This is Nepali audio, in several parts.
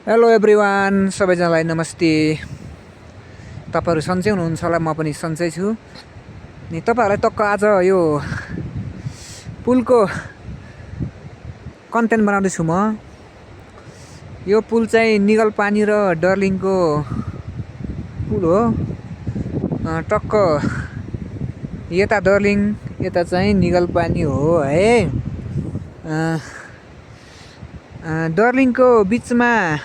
हेलो एभ्रिवान, सबैजनालाई नमस्ते। तपाईँहरू सन्चै हुनुहुन्छ होला, म पनि सन्चै छु। अनि तपाईँहरूलाई टक्क आज यो पुलको कन्टेन्ट बनाउँदैछु म। यो पुल चाहिँ निगलपानी र डर्लिङको पुल हो। टक्क यता डर्लिङ, यता चाहिँ निगलपानी हो है। डर्लिङको बिचमा,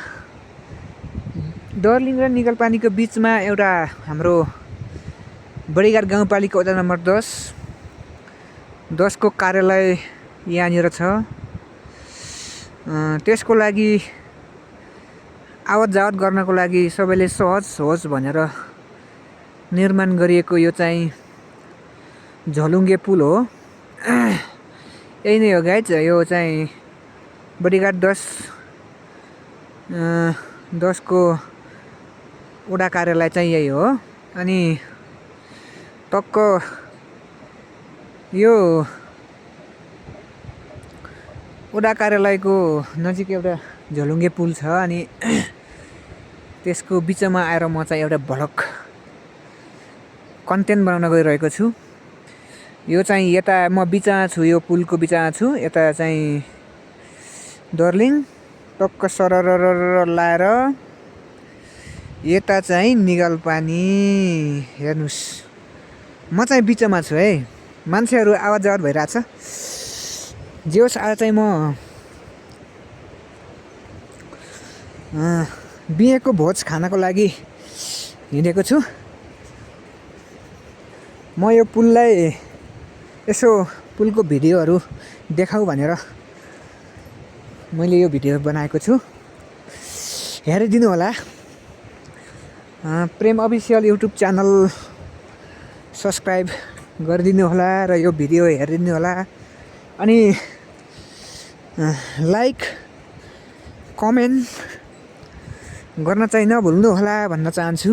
डर्लिङ र निगलपानीको बिचमा एउटा हाम्रो बडीघाट गाउँपालिका वडा नम्बर 10 को कार्यालय यहाँनिर छ। त्यसको लागि आवत जावत गर्नको लागि सबैले सहज होस् भनेर निर्माण गरिएको यो चाहिँ झलुङ्गे पुल हो। यही नै हो गाइज, यो चाहिँ बडीघाट 10 को वडा कार्यालय चाहिँ यही हो। अनि टक्क यो वडा कार्यालयको नजिक एउटा झलुङ्गे पुल छ। अनि त्यसको बिचमा आएर म चाहिँ एउटा भ्लग कन्टेन्ट बनाउन गइरहेको छु। यो चाहिँ यता म बिचमा छु, यो पुलको बिचमा छु। यता चाहिँ डर्लिङ टक्क सरर लाएर यता चाहिँ निगलपानी। हेर्नुहोस्, म चाहिँ बिचमा छु है। मान्छेहरू आवत जावत भइरहेछ। जे होस्, आज चाहिँ म बिहेको भोज खानको लागि हिँडेको छु। म यो पुललाई यसो पुलको भिडियोहरू देखाऊ भनेर मैले यो भिडियो बनाएको छु। हेरिदिनु होला। प्रेम अफिसियल युट्युब च्यानल सब्सक्राइब गरिदिनु होला र यो भिडियो हेरिदिनु होला। अनि लाइक कमेन्ट गर्न चाहिँ नभुल्नु होला भन्न चाहन्छु।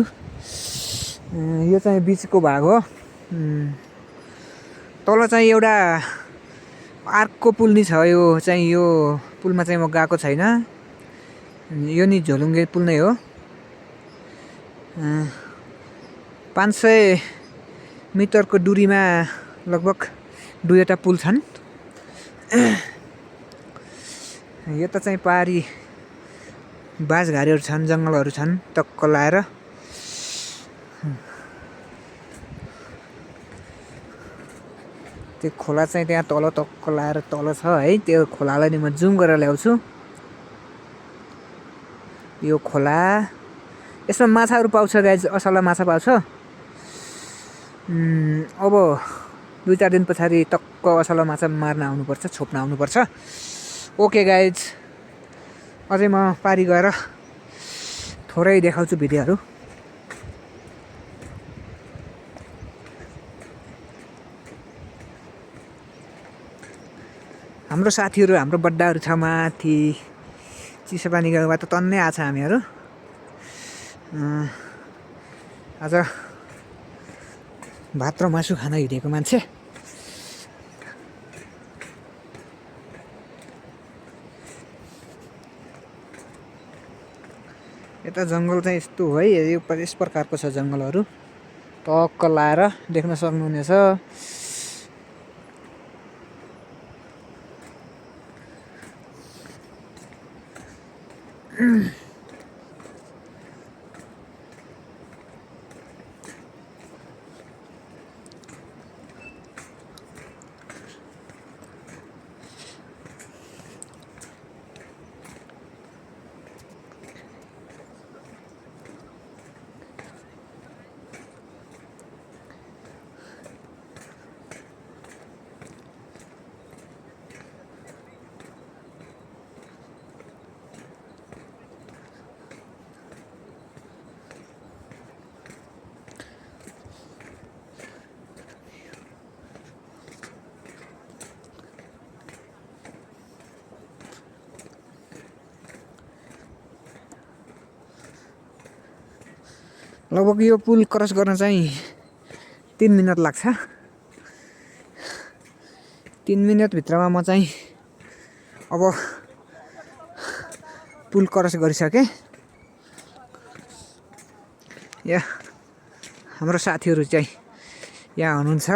यो चाहिँ बिचको भाग हो। तल चाहिँ एउटा आर्कको पुल नि छ। यो चाहिँ यो पुलमा चाहिँ म गएको छैन। यो नि झोलुङ्गे पुल नै हो। 500 मिटरको दूरीमा लगभग दुईवटा पुल छन्। यता चाहिँ पहाडी बाँसघारीहरू छन्, जङ्गलहरू छन् टक्क लाएर। त्यो खोला चाहिँ त्यहाँ तल टक्क लाएर तल छ है। त्यो खोलालाई नि म जुम गरेर ल्याउँछु। यो खोला, यसमा माछाहरू पाउँछ गाइज, असला माछा पाउँछ। अब 2-4 दिन पछाडि टक्क असला माछा मार्न आउनुपर्छ, छोप्न आउनुपर्छ। ओके गाइज, अझै म पारी गएर थोरै देखाउँछु भिडियोहरू। हाम्रो साथीहरू, हाम्रो बड्डाहरू छ माथि चिसोपानी गाउँमा। त तन्नै आछ हामीहरू। आज भात र मासु खान हिँडेको मान्छे। यता जङ्गल चाहिँ यस्तो है, यो यस प्रकारको छ जङ्गलहरू। टक्क लाएर देख्न सक्नुहुनेछ। लगभग यो पुल क्रस गर्न चाहिँ 3 मिनट लाग्छ। 3 मिनट भित्रमा म चाहिँ अब पुल क्रस गरिसकेँ। यहाँ हाम्रो साथीहरू चाहिँ यहाँ हुनुहुन्छ।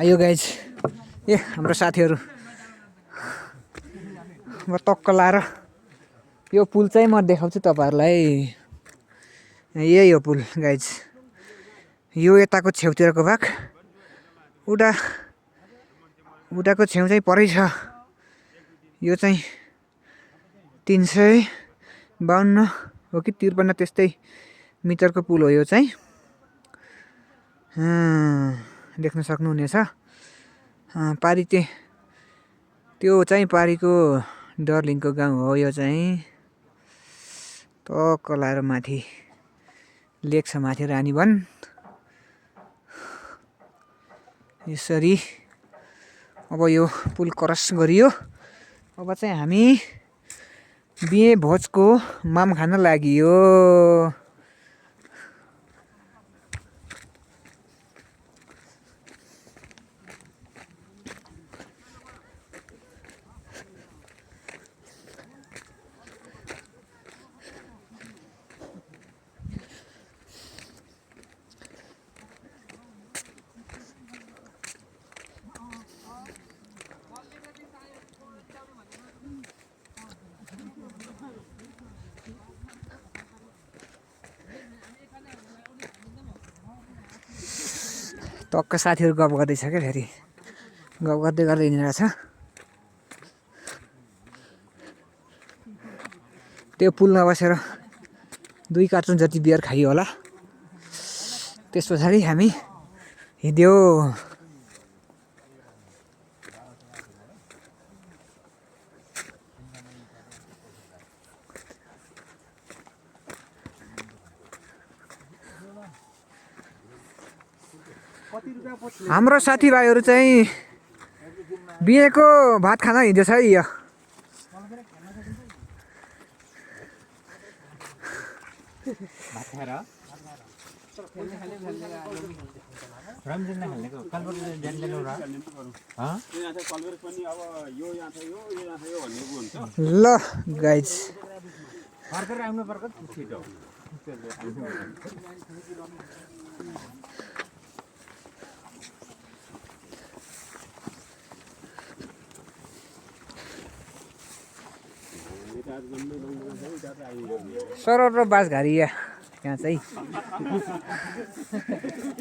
आयो गाइज, ए हाम्रो साथीहरू म टक्क लाएर यो पुल चाहिँ म देखाउँछु तपाईँहरूलाई। यही हो पुल गाइज, यो यताको छेउतिरको भाग, उताको छेउ चाहिँ परै छ। यो चाहिँ 352 हो कि 53 त्यस्तै मिटरको पुल हो यो चाहिँ। देख्न सक्नुहुनेछ। पारी त्यो चाहिँ पारीको डर्लिङको गाउँ हो यो चाहिँ। टक्क लाएर माथि लेक छ, माथि रानीवन। यसरी अब यो पुल क्रस गरियो। अब चाहिँ हामी बिहे भोजको माम खान लागियो। टक्क साथीहरू गफ गर्दैछ क्या, फेरि गफ गर्दै गर्दै हिँडिरहेछ। त्यो पुलमा बसेर 2 कार्टुन जति बियर खाइयो होला। त्यस पछाडि हामी हिँड्यो। हाम्रो साथीभाइहरू चाहिँ बिहेको भात खान हिँड्दैछ है। यो ल गाइज, सरर र बाँसघारी यहाँ चाहिँ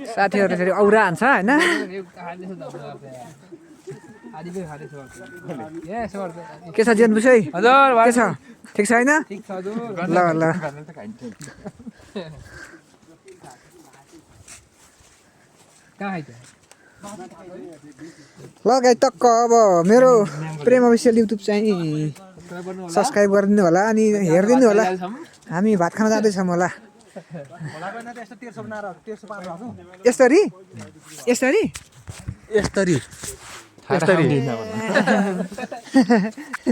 साथीहरू फेरि औरा हान्छ होइन। के छ जेन बुझै? के छ? ठिक छ होइन? ल ल ल गाई, टक्क अब मेरो प्रेम अफिसियल युट्युब चाहिँ सब्सक्राइब गरिदिनु होला अनि हेरिदिनु होला। हामी भात खान जाँदैछौँ होला। यसरी यसरी यसरी यसरी